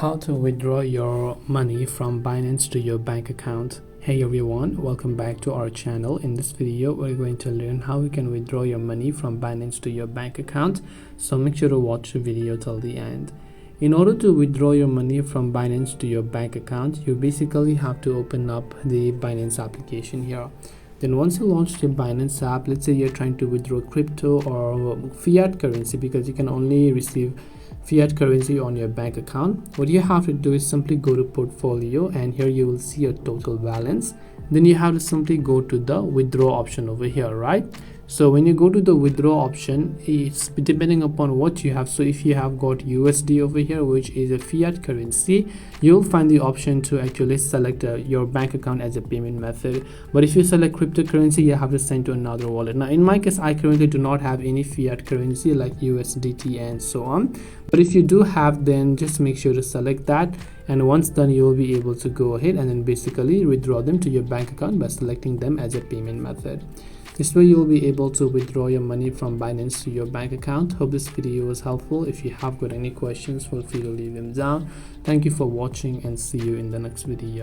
How to withdraw your money from Binance to your bank account. Hey everyone, welcome back to our channel. In this video we're going to learn how you can withdraw your money from Binance to your bank account, so make sure to watch the video till the end. In order to withdraw your money from Binance to your bank account, you basically have to open up the Binance application here. Then once you launch the Binance app, let's say you're trying to withdraw crypto or fiat currency, because you can only receive fiat currency on your bank account. What you have to do is simply go to portfolio, and here you will see your total balance. Then you have to simply go to the withdraw option over here, right? So when you go to the withdraw option, it's depending upon what you have. So if you have got USD over here, which is a fiat currency, you'll find the option to actually select your bank account as a payment method. But if you select cryptocurrency, you have to send to another wallet. Now in my case, I currently do not have any fiat currency like USDT and so on. But if you do have, then just make sure to select that, and once done you will be able to go ahead and then basically withdraw them to your bank account by selecting them as a payment method. This way you will be able to withdraw your money from Binance to your bank account. Hope this video was helpful. If you have got any questions, feel free to leave them down. Thank you for watching and see you in the next video.